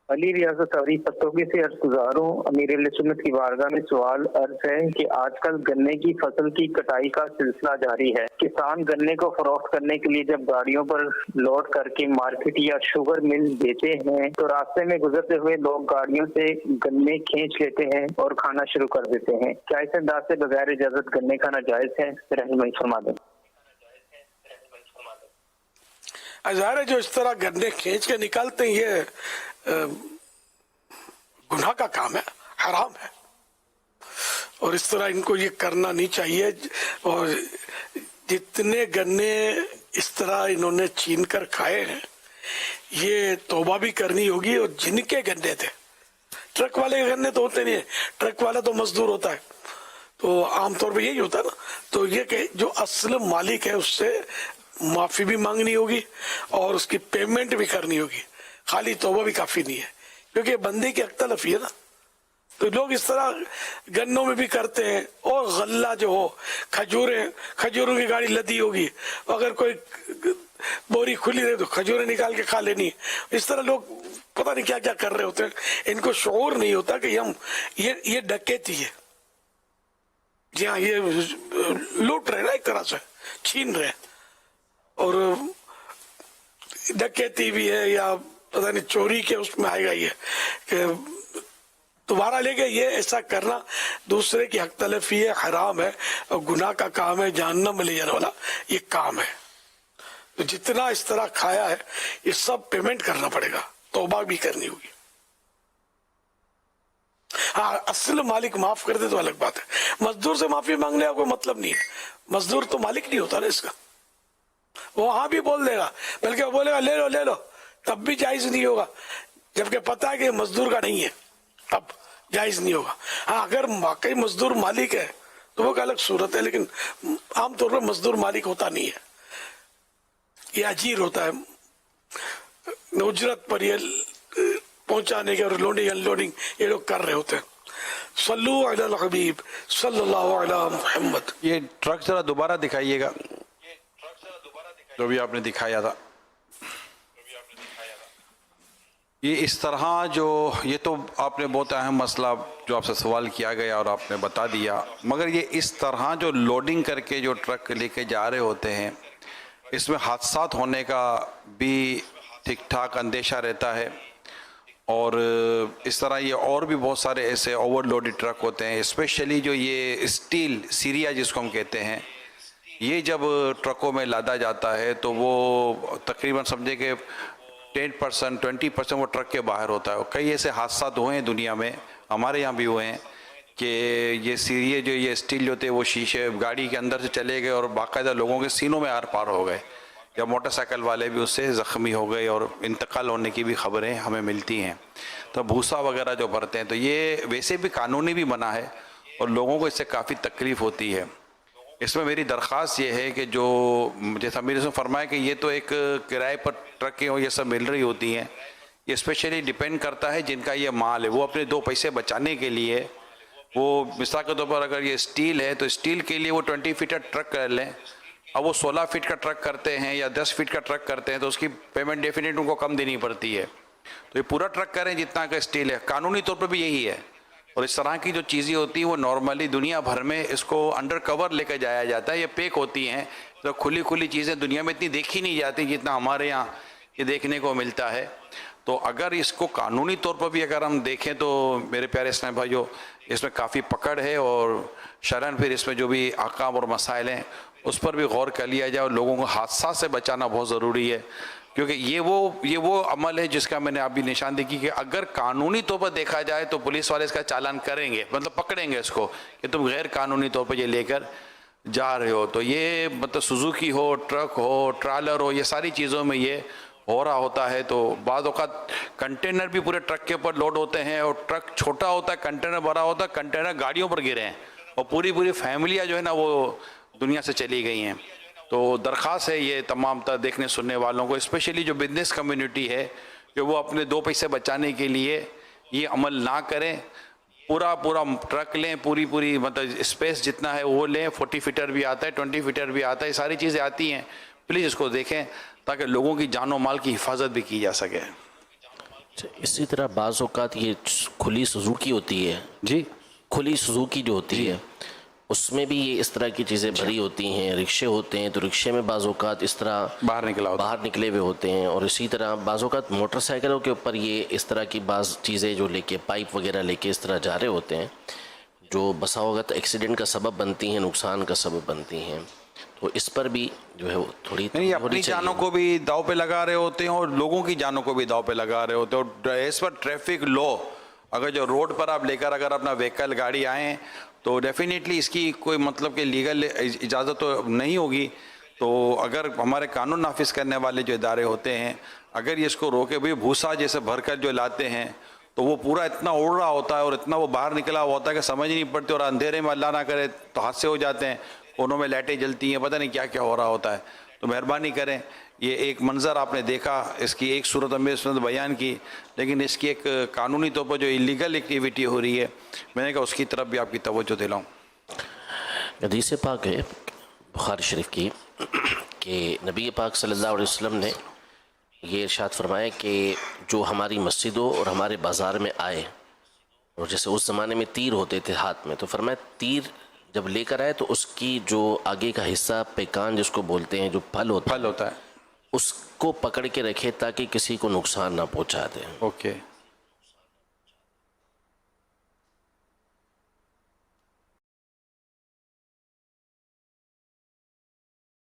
अली रियासत अली पत्तोगी से अर्ज गुजार हूँ। अमीर सुन्नत की बारगाह में सवाल अर्ज है कि आजकल गन्ने की फसल की कटाई का सिलसिला जारी है। किसान गन्ने को फरोख्त करने के लिए जब गाड़ियों पर लोड करके मार्केट या शुगर मिल देते हैं तो रास्ते में गुजरते हुए लोग गाड़ियों से गन्ने खींच लेते हैं और खाना शुरू कर देते हैं। क्या इस अंदाज से बगैर इजाजत गन्ने खाना जायज है? रहनुमाई फरमा दें। ज़ाहिर है जो इस तरह गन्ने खींच के निकालते हैं ये गुनाह का काम है, हराम है और इस तरह इनको ये करना नहीं चाहिए। और जितने गन्ने इस तरह इन्होंने छीन कर खाए हैं ये तौबा भी करनी होगी। और जिनके गन्ने थे, ट्रक वाले के गन्ने तो होते नहीं है, ट्रक वाला तो मजदूर होता है, तो आमतौर पर यही होता है ना। तो ये कि जो असल मालिक है उससे माफी भी मांगनी होगी और उसकी पेमेंट भी करनी होगी। खाली तौबा भी काफी नहीं है क्योंकि बंदे की अख्तलफी है ना। तो लोग इस तरह गन्नों में भी करते हैं। और गल्ला जो हो, खजूरों की गाड़ी लदी होगी, अगर कोई बोरी खुली रहे तो खजूरें निकाल के खा लेनी। इस तरह लोग पता नहीं क्या क्या कर रहे होते हैं। इनको शऊर नहीं होता कि हम ये डकैती है। जी हाँ, ये लूट रहे ना, एक तरह से छीन रहे। और डकैती भी है या पता नहीं चोरी के उसमें आएगा ये कि दोबारा लेके ये ऐसा करना दूसरे की हक तलफी है, हराम है और गुनाह का काम है, जहन्नम में ले जाने वाला ये काम है। तो जितना इस तरह खाया है ये सब पेमेंट करना पड़ेगा, तौबा भी करनी होगी। हाँ, असल मालिक माफ कर दे तो अलग बात है। मजदूर से माफी मांगने का कोई मतलब नहीं है। मजदूर तो मालिक नहीं होता ना इसका। वो हाँ भी बोल देगा, बल्कि वो बोलेगा ले लो, तब भी जायज नहीं होगा, जबकि पता है कि मजदूर का नहीं है, तब जायज नहीं होगा। हाँ, अगर वाकई मजदूर मालिक है तो वो एक अलग सूरत है, लेकिन आमतौर पर मजदूर मालिक होता नहीं है, ये अजीर होता है। उजरत पर ये पहुंचाने के और लोडिंग अनलोडिंग ये लोग कर रहे होते हैं। सल्लु अला हबीब सल्लल्लाहु अलैहि मुहम्मद। ये ट्रक जरा दोबारा दिखाइएगा जो भी आपने दिखाया था। ये इस तरह जो ये तो आपने बहुत अहम मसला जो आपसे सवाल किया गया और आपने बता दिया, मगर ये इस तरह जो लोडिंग करके जो ट्रक लेके जा रहे होते हैं इसमें हादसात होने का भी ठीक ठाक अंदेशा रहता है। और इस तरह ये और भी बहुत सारे ऐसे ओवरलोडेड ट्रक होते हैं, स्पेशली जो ये स्टील सीरिया जिसको हम कहते हैं, ये जब ट्रकों में लादा जाता है तो वो तकरीबन समझे कि 10% 20% वो ट्रक के बाहर होता है। और कई ऐसे हादसा हुए हैं दुनिया में, हमारे यहाँ भी हुए हैं कि ये सीरिया जो ये स्टील जो थे वो शीशे गाड़ी के अंदर से चले गए और बाकायदा लोगों के सीनों में आर पार हो गए, या मोटरसाइकिल वाले भी उससे ज़ख्मी हो गए और इंतकाल होने की भी खबरें हमें मिलती हैं। तो भूसा वगैरह जो भरते हैं तो ये वैसे भी कानूनी भी बना है और लोगों को इससे काफ़ी तकलीफ़ होती है। इसमें मेरी दरख्वास्त ये है कि जो जैसा मेरे से फरमाया कि ये तो एक किराए पर ट्रकें हो ये सब मिल रही होती हैं, ये स्पेशली डिपेंड करता है जिनका ये माल है वो अपने 2 पैसे बचाने के लिए वो मिसाल के तौर पर अगर ये स्टील है तो स्टील के लिए वो 20 फीट का ट्रक कर लें। अब वो 16 फीट का ट्रक करते हैं या 10 फीट का ट्रक करते हैं तो उसकी पेमेंट डेफिनेट उनको कम देनी पड़ती है। तो ये पूरा ट्रक करें जितना का स्टील है, कानूनी तौर पर भी यही है। और इस तरह की जो चीज़ें होती हैं वो नॉर्मली दुनिया भर में इसको अंडर कवर लेकर जाया जाता है। ये पैक होती हैं, तो खुली चीज़ें दुनिया में इतनी देखी नहीं जाती जितना हमारे यहाँ ये देखने को मिलता है। तो अगर इसको कानूनी तौर पर भी अगर हम देखें तो मेरे प्यारे इस्लामी भाइयों इसमें काफ़ी पकड़ है और शरन फिर इसमें जो भी अहकाम और मसाइल हैं उस पर भी गौर कर लिया जाए और लोगों को हादसा से बचाना बहुत ज़रूरी है। क्योंकि ये वो अमल है जिसका मैंने अभी निशानदेही की कि अगर कानूनी तौर पर देखा जाए तो पुलिस वाले इसका चालान करेंगे, मतलब पकड़ेंगे इसको कि तुम गैर कानूनी तौर पर ये लेकर जा रहे हो। तो ये मतलब सुजुकी हो, ट्रक हो, ट्रालर हो, ये सारी चीज़ों में ये हो रहा होता है। तो बाद औक़ात कंटेनर भी पूरे ट्रक के ऊपर लोड होते हैं और ट्रक छोटा होता है, कंटेनर बड़ा होता है, कंटेनर गाड़ियों पर गिरे हैं और पूरी फैमिलियाँ जो है ना वो दुनिया से चली गई हैं। तो दरख्वास्त है ये तमाम तर देखने सुनने वालों को, स्पेशली जो बिजनेस कम्युनिटी है कि वो अपने 2 पैसे बचाने के लिए ये अमल ना करें। पूरा ट्रक लें, पूरी मतलब स्पेस जितना है वो लें। 40 फीटर भी आता है, 20 फीटर भी आता है, सारी चीज़ें आती हैं। प्लीज़ इसको देखें ताकि लोगों की जान और माल की हिफाजत भी की जा सके। इसी तरह बाज़ औक़ात ये खुली सुजुकी होती है जी, खुली सुजुकी जो होती है उसमें भी ये इस तरह की चीज़ें भरी होती हैं। रिक्शे होते हैं तो रिक्शे में बाज़ औक़ात इस तरह बाहर निकले हुए होते हैं, और इसी तरह बाज़ औक़ात मोटरसाइकिलों के ऊपर ये इस तरह की बाज़ चीज़ें जो लेके पाइप वगैरह लेके इस तरह जा रहे होते हैं, जो बसा औक़ात एक्सीडेंट का सबब बनती हैं, नुकसान का सबब बनती हैं। तो इस पर भी जो है वो थोड़ी नहीं, अपनी जानों को भी दाव पे लगा रहे होते हैं और लोगों की जानों को भी दाव पे लगा रहे होते हैं। और एज पर ट्रैफिक लॉ, अगर जो रोड पर आप लेकर अगर अपना व्हीकल गाड़ी आएँ तो डेफिनेटली इसकी कोई मतलब कि लीगल इजाज़त तो नहीं होगी। तो अगर हमारे कानून नाफिज करने वाले जो इदारे होते हैं अगर ये इसको रोके, भाई भूसा जैसे भरकर जो लाते हैं तो वो पूरा इतना उड़ रहा होता है और इतना वो बाहर निकला हुआ होता है कि समझ ही नहीं पड़ती, और अंधेरे में अल्लाह ना करे तो हादसे हो जाते हैं, कोनों में लाइटें जलती हैं, पता नहीं क्या क्या हो रहा होता है। तो मेहरबानी करें, ये एक मंज़र आपने देखा, इसकी एक सूरत हमें इसमें बयान की, लेकिन इसकी एक कानूनी तौर पर जो इलीगल एक्टिविटी हो रही है, मैंने कहा उसकी तरफ भी आपकी तवज्जो दिलाऊं। हदीस पाक है बुखारी शरीफ की कि नबी पाक सल्लल्लाहु अलैहि वसल्लम ने ये इरशाद फरमाया कि जो हमारी मस्जिदों और हमारे बाज़ार में आए, और जैसे उस ज़माने में तीर होते थे हाथ में, तो फरमाया तीर जब लेकर आए तो उसकी जो आगे का हिस्सा पेकान जिसको बोलते हैं, जो फल होता है, उसको पकड़ के रखे ताकि किसी को नुकसान ना पहुंचा दे। ओके।